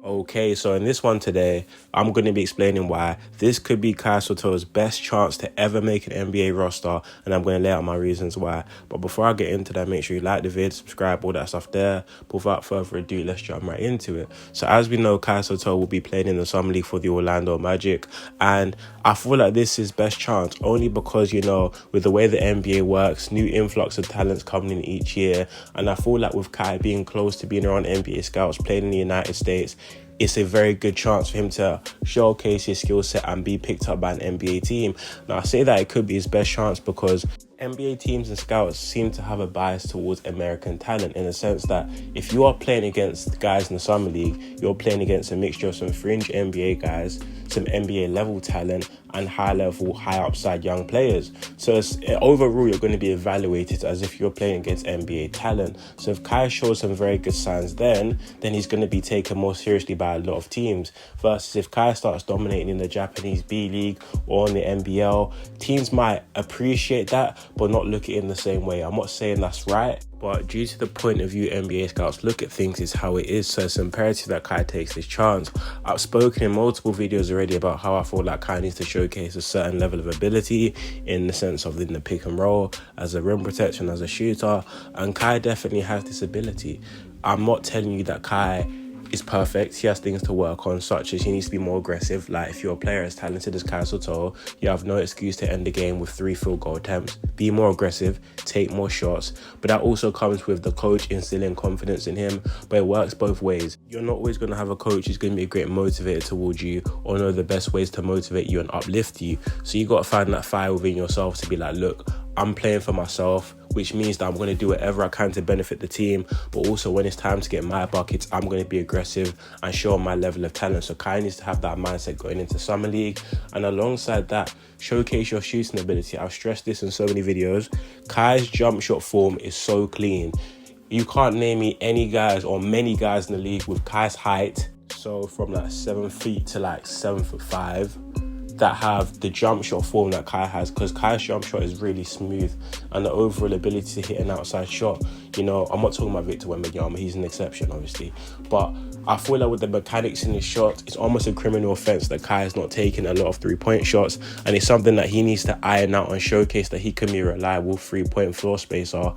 Okay, so in this one today, I'm going to be explaining why this could be Kai Sotto's best chance to ever make an NBA roster, and I'm going to lay out my reasons why. But before I get into that, make sure you like the vid, subscribe, all that stuff there. But without further ado, let's jump right into it. So as we know, Kai Sotto will be playing in the Summer League for the Orlando Magic, and I feel like this is best chance only because, you know, with the way the NBA works, new influx of talents coming in each year, and I feel like with Kai being close to being around NBA scouts, playing in the United States, it's a very good chance for him to showcase his skill set and be picked up by an NBA team. Now, I say that it could be his best chance because NBA teams and scouts seem to have a bias towards American talent, in the sense that if you are playing against guys in the Summer League, you're playing against a mixture of some fringe NBA guys, some NBA level talent, and high level, high upside young players. So overall, you're going to be evaluated as if you're playing against NBA talent. So if Kai shows some very good signs then he's going to be taken more seriously by a lot of teams. Versus if Kai starts dominating in the Japanese B League or in the NBL, teams might appreciate that but not look at it in the same way. I'm not saying that's right, but due to the point of view NBA scouts look at things is how it is. So it's imperative that Kai takes this chance. I've spoken in multiple videos already about how I feel like Kai needs to showcase a certain level of ability in the sense of in the pick and roll, as a rim protector and as a shooter, and Kai definitely has this ability. I'm not telling you that Kai is perfect. He has things to work on, such as he needs to be more aggressive. Like if you're a player as talented as Kai Sotto, you have no excuse to end the game with 3 field goal attempts. Be more aggressive, take more shots, but that also comes with the coach instilling confidence in him. But it works both ways. You're not always going to have a coach who's going to be a great motivator towards you or know the best ways to motivate you and uplift you. So you got to find that fire within yourself to be like, look, I'm playing for myself, which means that I'm going to do whatever I can to benefit the team, but also when it's time to get my buckets, I'm going to be aggressive and show my level of talent. So Kai needs to have that mindset going into Summer League, and alongside that, showcase your shooting ability. I've stressed this in so many videos. Kai's jump shot form is so clean. You can't name me any guys or many guys in the league with Kai's height, so from like 7 feet to like 7'5", that have the jump shot form that Kai has, because Kai's jump shot is really smooth, and the overall ability to hit an outside shot, you know, I'm not talking about Victor Wembanyama, he's an exception obviously, but I feel like with the mechanics in his shot, it's almost a criminal offense that Kai is not taking a lot of 3-point shots, and it's something that he needs to iron out and showcase that he can be a reliable 3-point floor spacer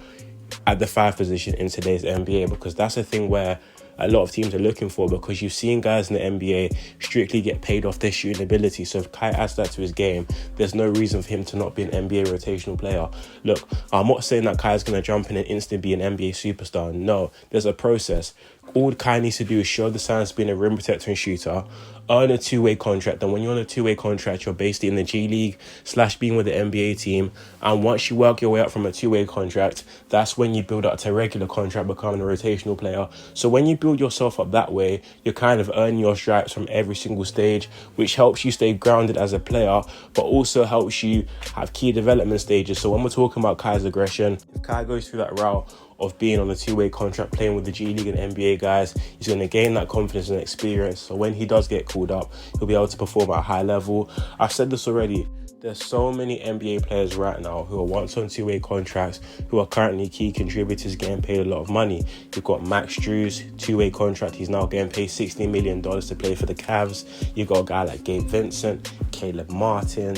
at the 5 position in today's NBA, because that's a thing where a lot of teams are looking for, because you've seen guys in the NBA strictly get paid off their shooting ability. So if Kai adds that to his game, there's no reason for him to not be an NBA rotational player. Look, I'm not saying that Kai's going to jump in and instantly be an NBA superstar. No, there's a process. All Kai needs to do is show the signs of being a rim protector and shooter, earn a 2-way contract. And when you're on a 2-way contract, you're basically in the G League / being with the NBA team. And once you work your way up from a 2-way contract, that's when you build up to a regular contract, becoming a rotational player. So when you build yourself up that way, you're kind of earning your stripes from every single stage, which helps you stay grounded as a player, but also helps you have key development stages. So when we're talking about Kai's aggression, if Kai goes through that route of being on a 2-way contract, playing with the G League and NBA guys, he's going to gain that confidence and experience. So when he does get called up, he'll be able to perform at a high level. I've said this already. There's so many NBA players right now who are once on 2-way contracts who are currently key contributors getting paid a lot of money. You've got Max Strus, 2-way contract. He's now getting paid $16 million to play for the Cavs. You've got a guy like Gabe Vincent, Caleb Martin,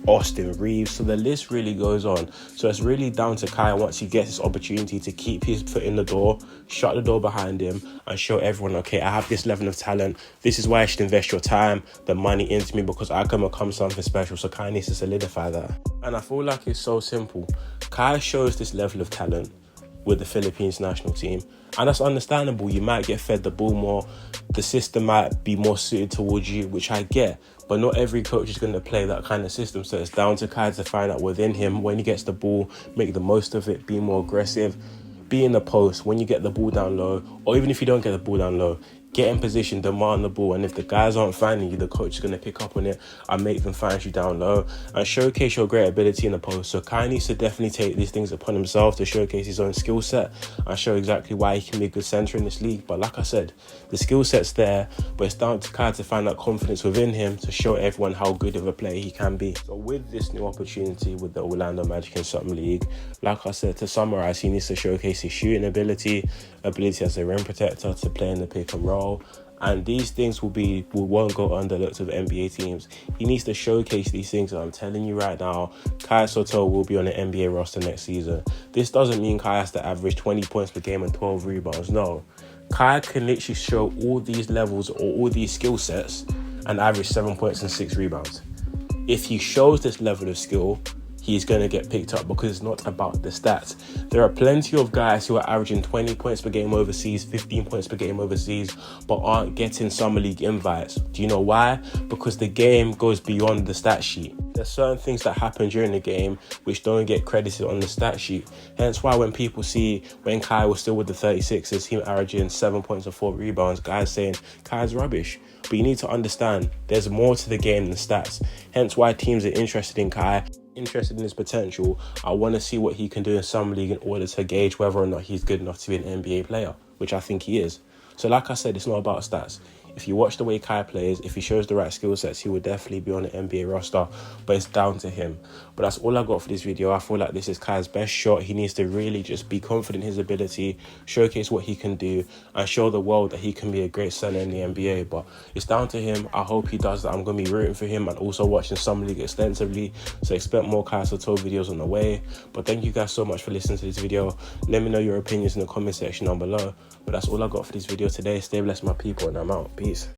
Austin Reeves. So the list really goes on. So it's really down to Kai once he gets this opportunity to keep his foot in the door, shut the door behind him, and show everyone, okay, I have this level of talent. This is why I should invest your time, the money into me, because I can become something special. So Kai needs to solidify that. And I feel like it's so simple. Kai shows this level of talent with the Philippines national team, and that's understandable. You might get fed the ball more, the system might be more suited towards you, which I get, but not every coach is going to play that kind of system. So it's down to Kai to find out within him, when he gets the ball, make the most of it, be more aggressive, be in the post when you get the ball down low, or even if you don't get the ball down low, get in position, demand the ball, and if the guys aren't finding you, the coach is going to pick up on it and make them find you down low and showcase your great ability in the post. So Kai needs to definitely take these things upon himself to showcase his own skill set and show exactly why he can be a good center in this league. But like I said, the skill set's there, but it's down to Kai to find that confidence within him to show everyone how good of a player he can be. So with this new opportunity with the Orlando Magic and Summer League, like I said, to summarize, he needs to showcase his shooting ability as a rim protector, to play in the pick and roll, And these things won't go underlooked with NBA teams. He needs to showcase these things. And I'm telling you right now, Kai Sotto will be on the NBA roster next season. This doesn't mean Kai has to average 20 points per game and 12 rebounds. No. Kai can literally show all these levels or all these skill sets and average 7 points and 6 rebounds. If he shows this level of skill, he's going to get picked up, because it's not about the stats. There are plenty of guys who are averaging 20 points per game overseas, 15 points per game overseas, but aren't getting summer league invites. Do you know why? Because the game goes beyond the stat sheet. There's certain things that happen during the game which don't get credited on the stat sheet. Hence why when people see when Kai was still with the 36ers, him averaging 7 points and 4 rebounds, guys saying Kai's rubbish. But you need to understand there's more to the game than stats. Hence why teams are interested in Kai, interested in his potential. I want to see what he can do in summer league in order to gauge whether or not he's good enough to be an NBA player, which I think he is. So like I said, it's not about stats. If you watch the way Kai plays, if he shows the right skill sets, he will definitely be on the NBA roster, but it's down to him. But that's all I got for this video. I feel like this is Kai's best shot. He needs to really just be confident in his ability, showcase what he can do, and show the world that he can be a great center in the NBA. But it's down to him. I hope he does that. I'm going to be rooting for him and also watching Summer League extensively. So expect more Kai Sotto videos on the way. But thank you guys so much for listening to this video. Let me know your opinions in the comment section down below. But that's all I got for this video today. Stay blessed, my people, and I'm out. Peace.